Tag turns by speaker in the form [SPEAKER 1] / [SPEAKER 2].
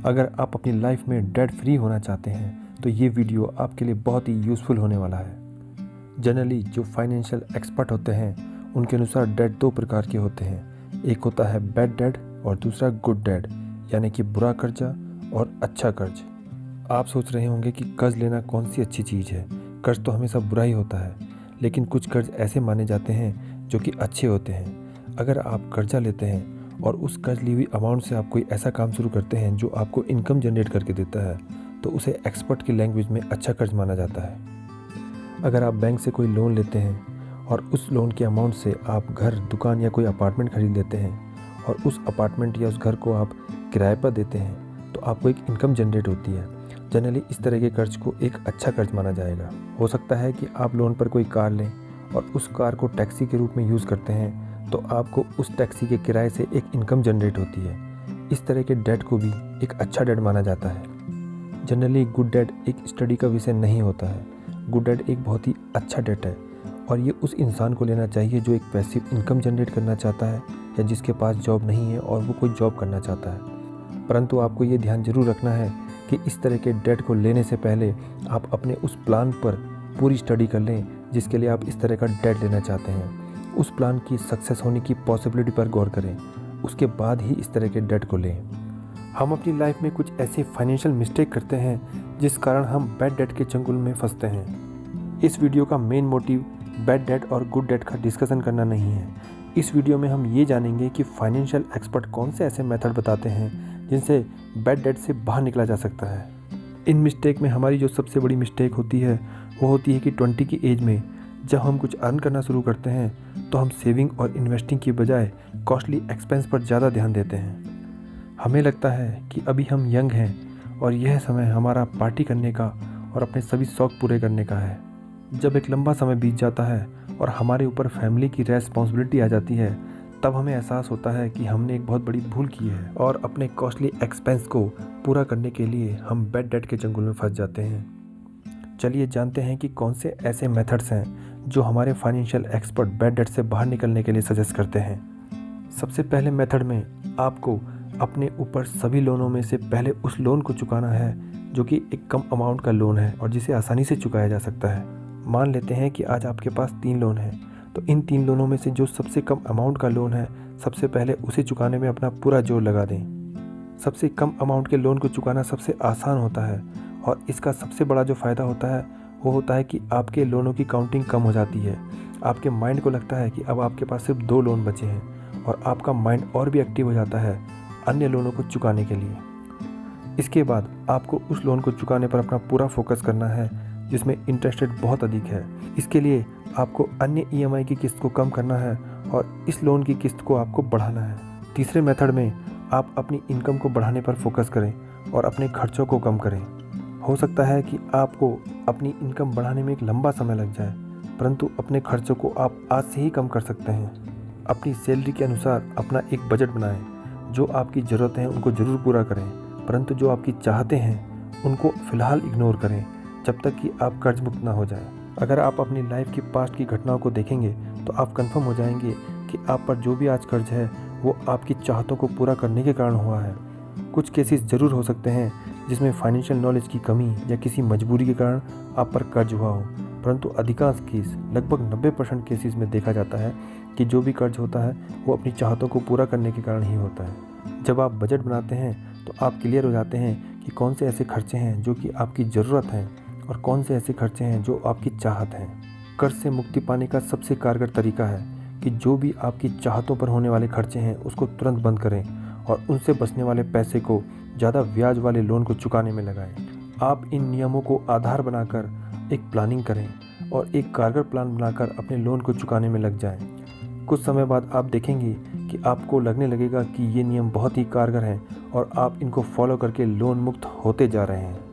[SPEAKER 1] अगर आप अपनी लाइफ में डेट फ्री होना चाहते हैं तो ये वीडियो आपके लिए बहुत ही यूज़फुल होने वाला है। जनरली जो फाइनेंशियल एक्सपर्ट होते हैं उनके अनुसार डेट दो प्रकार के होते हैं। एक होता है बैड डेट और दूसरा गुड डेट, यानी कि बुरा कर्जा और अच्छा कर्ज। आप सोच रहे होंगे कि कर्ज लेना कौन सी अच्छी चीज़ है, कर्ज तो हमेशा बुरा ही होता है। लेकिन कुछ कर्ज ऐसे माने जाते हैं जो कि अच्छे होते हैं। अगर आप कर्जा लेते हैं और उस कर्ज ली हुई अमाउंट से आप कोई ऐसा काम शुरू करते हैं जो आपको इनकम जनरेट करके देता है, तो उसे एक्सपर्ट की लैंग्वेज में अच्छा कर्ज माना जाता है। अगर आप बैंक से कोई लोन लेते हैं और उस लोन के अमाउंट से आप घर, दुकान या कोई अपार्टमेंट खरीद लेते हैं और उस अपार्टमेंट या उस घर को आप किराए पर देते हैं, तो आपको एक इनकम जनरेट होती है। जनरली इस तरह के कर्ज को एक अच्छा कर्ज माना जाएगा। हो सकता है कि आप लोन पर कोई कार लें और उस कार को टैक्सी के रूप में यूज़ करते हैं, तो आपको उस टैक्सी के किराए से एक इनकम जनरेट होती है। इस तरह के डेट को भी एक अच्छा डेट माना जाता है। जनरली गुड डेट एक स्टडी का विषय नहीं होता है। गुड डेट एक बहुत ही अच्छा डेट है और ये उस इंसान को लेना चाहिए जो एक पैसिव इनकम जनरेट करना चाहता है या जिसके पास जॉब नहीं है और वो कोई जॉब करना चाहता है। परंतु आपको ये ध्यान जरूर रखना है कि इस तरह के डेट को लेने से पहले आप अपने उस प्लान पर पूरी स्टडी कर लें जिसके लिए आप इस तरह का डेट लेना चाहते हैं। उस प्लान की सक्सेस होने की पॉसिबिलिटी पर गौर करें, उसके बाद ही इस तरह के डेट को लें। हम अपनी लाइफ में कुछ ऐसे फाइनेंशियल मिस्टेक करते हैं जिस कारण हम बैड डेट के चंगुल में फंसते हैं। इस वीडियो का मेन मोटिव बैड डेट और गुड डेट का डिस्कशन करना नहीं है। इस वीडियो में हम ये जानेंगे कि फाइनेंशियल एक्सपर्ट कौन से ऐसे मेथड बताते हैं जिनसे बैड डेट से बाहर निकला जा सकता है। इन मिस्टेक में हमारी जो सबसे बड़ी मिस्टेक होती है वो होती है कि 20 की एज में जब हम कुछ अर्न करना शुरू करते हैं तो हम सेविंग और इन्वेस्टिंग की बजाय कॉस्टली एक्सपेंस पर ज़्यादा ध्यान देते हैं। हमें लगता है कि अभी हम यंग हैं और यह समय हमारा पार्टी करने का और अपने सभी शौक़ पूरे करने का है। जब एक लंबा समय बीत जाता है और हमारे ऊपर फैमिली की रेस्पॉन्सिबिलिटी आ जाती है, तब हमें एहसास होता है कि हमने एक बहुत बड़ी भूल की है और अपने कॉस्टली एक्सपेंस को पूरा करने के लिए हम बैड डेट के चंगुल में फंस जाते हैं। चलिए जानते हैं कि कौन से ऐसे मेथड्स हैं जो हमारे फाइनेंशियल एक्सपर्ट बैड डेट से बाहर निकलने के लिए सजेस्ट करते हैं। सबसे पहले मेथड में आपको अपने ऊपर सभी लोनों में से पहले उस लोन को चुकाना है जो कि एक कम अमाउंट का लोन है और जिसे आसानी से चुकाया जा सकता है। मान लेते हैं कि आज आपके पास 3 लोन हैं, तो इन 3 लोनों में से जो सबसे कम अमाउंट का लोन है, सबसे पहले उसे चुकाने में अपना पूरा जोर लगा दें। सबसे कम अमाउंट के लोन को चुकाना सबसे आसान होता है और इसका सबसे बड़ा जो फ़ायदा होता है वो होता है कि आपके लोनों की काउंटिंग कम हो जाती है। आपके माइंड को लगता है कि अब आपके पास सिर्फ 2 लोन बचे हैं और आपका माइंड और भी एक्टिव हो जाता है अन्य लोनों को चुकाने के लिए। इसके बाद आपको उस लोन को चुकाने पर अपना पूरा फोकस करना है जिसमें इंटरेस्ट रेट बहुत अधिक है। इसके लिए आपको अन्य EMI की किस्त को कम करना है और इस लोन की किस्त को आपको बढ़ाना है। तीसरे मेथड में आप अपनी इनकम को बढ़ाने पर फोकस करें और अपने खर्चों को कम करें। हो सकता है कि आपको अपनी इनकम बढ़ाने में एक लंबा समय लग जाए, परंतु अपने खर्चों को आप आज से ही कम कर सकते हैं। अपनी सैलरी के अनुसार अपना एक बजट बनाएं। जो आपकी ज़रूरतें हैं उनको ज़रूर पूरा करें, परंतु जो आपकी चाहते हैं उनको फ़िलहाल इग्नोर करें जब तक कि आप कर्ज मुक्त ना हो जाए। अगर आप अपनी लाइफ की पास्ट की घटनाओं को देखेंगे तो आप कंफर्म हो जाएंगे कि आप पर जो भी आज कर्ज है वो आपकी चाहतों को पूरा करने के कारण हुआ है। कुछ केसेस ज़रूर हो सकते हैं जिसमें फाइनेंशियल नॉलेज की कमी या किसी मजबूरी के कारण आप पर कर्ज हुआ हो, परंतु अधिकांश केस, लगभग 90% केसेस में देखा जाता है कि जो भी कर्ज होता है वो अपनी चाहतों को पूरा करने के कारण ही होता है। जब आप बजट बनाते हैं तो आप क्लियर हो जाते हैं कि कौन से ऐसे खर्चे हैं जो कि आपकी ज़रूरत हैं और कौन से ऐसे खर्चे हैं जो आपकी चाहत हैं। कर्ज से मुक्ति पाने का सबसे कारगर तरीका है कि जो भी आपकी चाहतों पर होने वाले खर्चे हैं उसको तुरंत बंद करें और उनसे बचने वाले पैसे को ज़्यादा ब्याज वाले लोन को चुकाने में लगाएं। आप इन नियमों को आधार बनाकर एक प्लानिंग करें और एक कारगर प्लान बनाकर अपने लोन को चुकाने में लग जाएं। कुछ समय बाद आप देखेंगे कि आपको लगने लगेगा कि ये नियम बहुत ही कारगर हैं और आप इनको फॉलो करके लोन मुक्त होते जा रहे हैं।